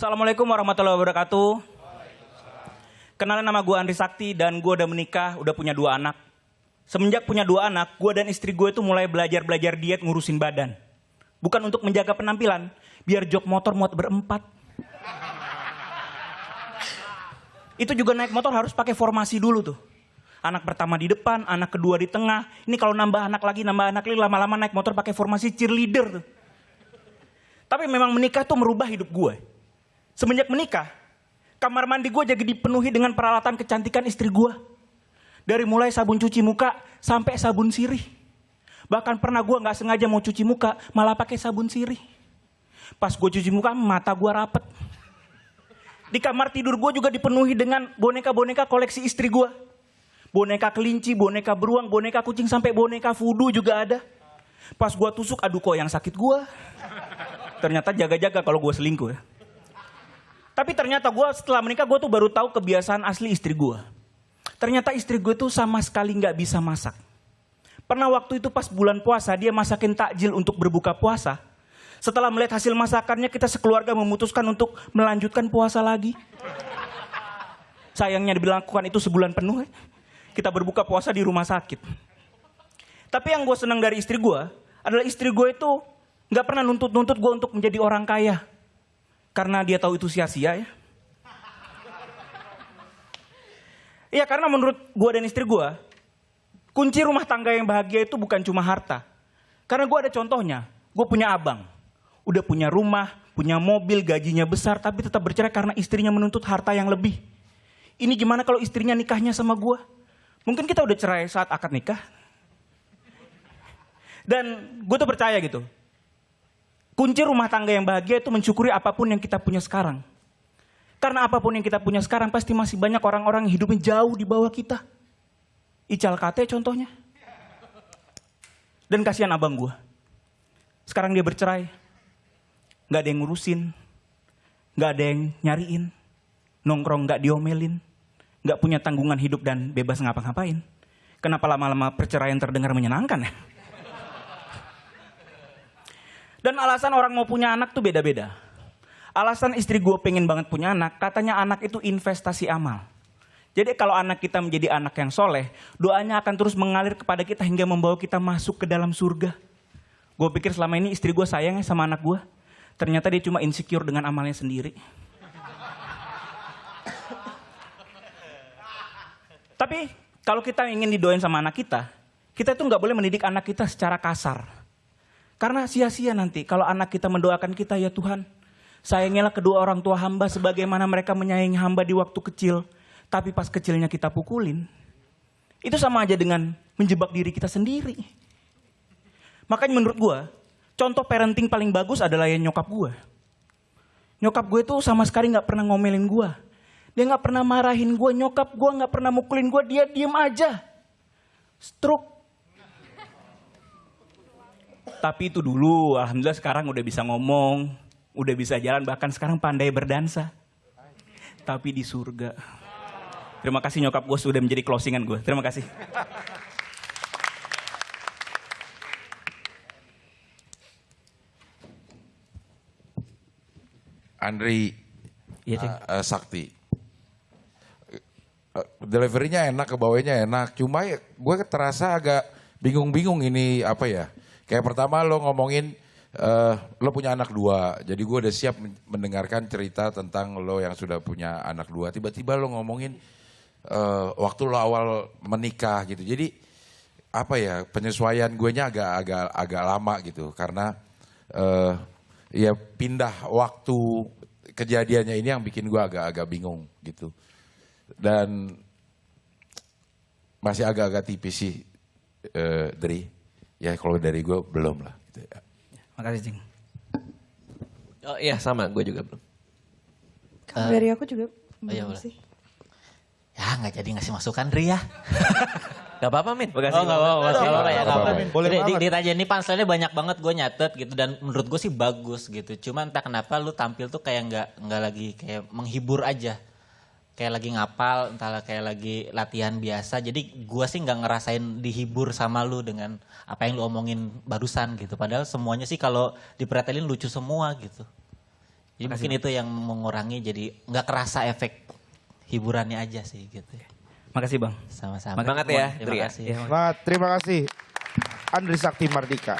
Assalamualaikum warahmatullahi wabarakatuh. Kenalin, nama gue Andri Sakti dan gue udah menikah, udah punya 2 anak. Semenjak punya 2 anak, gue dan istri gue itu mulai belajar diet ngurusin badan. Bukan untuk menjaga penampilan, biar jok motor muat berempat. Itu juga naik motor harus pakai formasi dulu tuh. Anak pertama di depan, anak kedua di tengah. Ini kalau nambah anak lagi, lama-lama naik motor pakai formasi cheerleader tuh. Tapi memang menikah tuh merubah hidup gue. Semenjak menikah, kamar mandi gue jadi dipenuhi dengan peralatan kecantikan istri gue. Dari mulai sabun cuci muka sampai sabun sirih. Bahkan pernah gue gak sengaja mau cuci muka, malah pakai sabun sirih. Pas gue cuci muka, mata gue rapet. Di kamar tidur gue juga dipenuhi dengan boneka-boneka koleksi istri gue. Boneka kelinci, boneka beruang, boneka kucing, sampai boneka voodoo juga ada. Pas gue tusuk, aduh kok yang sakit gue. Ternyata jaga-jaga kalau gue selingkuh ya. Tapi ternyata gue setelah menikah, gue tuh baru tahu kebiasaan asli istri gue. Ternyata istri gue tuh sama sekali gak bisa masak. Pernah waktu itu pas bulan puasa, dia masakin takjil untuk berbuka puasa. Setelah melihat hasil masakannya, kita sekeluarga memutuskan untuk melanjutkan puasa lagi. Sayangnya dilakukan itu sebulan penuh. Kita berbuka puasa di rumah sakit. Tapi yang gue senang dari istri gue, adalah istri gue itu gak pernah nuntut-nuntut gue untuk menjadi orang kaya. Karena dia tahu itu sia-sia ya. Iya, karena menurut gue dan istri gue, kunci rumah tangga yang bahagia itu bukan cuma harta. Karena gue ada contohnya, gue punya abang. Udah punya rumah, punya mobil, gajinya besar, tapi tetap bercerai karena istrinya menuntut harta yang lebih. Ini gimana kalau istrinya nikahnya sama gue? Mungkin kita udah cerai saat akad nikah. Dan gue tuh percaya gitu. Kunci rumah tangga yang bahagia itu mensyukuri apapun yang kita punya sekarang. Karena apapun yang kita punya sekarang pasti masih banyak orang-orang yang hidupnya jauh di bawah kita. Ical Kate contohnya. Dan kasihan abang gue. Sekarang dia bercerai. Gak ada yang ngurusin. Gak ada yang nyariin. Nongkrong gak diomelin. Gak punya tanggungan hidup dan bebas ngapa-ngapain. Kenapa lama-lama perceraian terdengar menyenangkan ya? Dan alasan orang mau punya anak tuh beda-beda. Alasan istri gue pengen banget punya anak, katanya anak itu investasi amal. Jadi kalau anak kita menjadi anak yang soleh, doanya akan terus mengalir kepada kita hingga membawa kita masuk ke dalam surga. Gue pikir selama ini istri gue sayang sama anak gue. Ternyata dia cuma insecure dengan amalnya sendiri. Tapi kalau kita ingin didoain sama anak kita tuh nggak boleh mendidik anak kita secara kasar. Karena sia-sia nanti kalau anak kita mendoakan kita, ya Tuhan, sayangilah kedua orang tua hamba sebagaimana mereka menyayangi hamba di waktu kecil. Tapi pas kecilnya kita pukulin. Itu sama aja dengan menjebak diri kita sendiri. Makanya menurut gue, contoh parenting paling bagus adalah yang nyokap gue. Nyokap gue tuh sama sekali gak pernah ngomelin gue. Dia gak pernah marahin gue. Nyokap gue gak pernah mukulin gue. Dia diem aja. Stroke. Tapi itu dulu, alhamdulillah sekarang udah bisa ngomong, udah bisa jalan, bahkan sekarang pandai berdansa. Tapi di surga. Terima kasih nyokap gue sudah menjadi closingan gue. Terima kasih. Andri Iya, Sakti. Deliverynya enak, kebawanya enak. Cuma ya, gue terasa agak bingung-bingung ini apa ya. Kayak pertama lo ngomongin lo punya anak 2. Jadi gue udah siap mendengarkan cerita tentang lo yang sudah punya anak 2. Tiba-tiba lo ngomongin waktu lo awal menikah gitu. Jadi apa ya, penyesuaian gue nya agak lama gitu. Karena ya pindah waktu kejadiannya ini yang bikin gue agak bingung gitu. Dan masih agak-agak tipis sih Dri. Ya kalau dari gue belum lah. Gitu ya. Makasih Cing. Oh iya sama, gue juga belum. Kalau dari aku juga iya, belum sih. Ya nggak jadi ngasih masukan Ri ya. Gak apa-apa Min. Makasih. Oh nggak apa-apa ya. Nggak apa-apa. Boleh ditanya nih panselnya banyak banget gue nyatet gitu dan menurut gue sih bagus gitu. Cuman entah kenapa lu tampil tuh kayak nggak lagi kayak menghibur aja. Kayak lagi ngapal, entah kayak lagi latihan biasa. Jadi gue sih nggak ngerasain dihibur sama lu dengan apa yang lu omongin barusan gitu. Padahal semuanya sih kalau dipretelin lucu semua gitu. Jadi mungkin itu yang mengurangi jadi nggak kerasa efek hiburannya aja sih gitu. Makasih Bang. Sama-sama. Semangat ya, Terima Tri ya. kasih. Nah, terima kasih. Andri Sakti Mardika.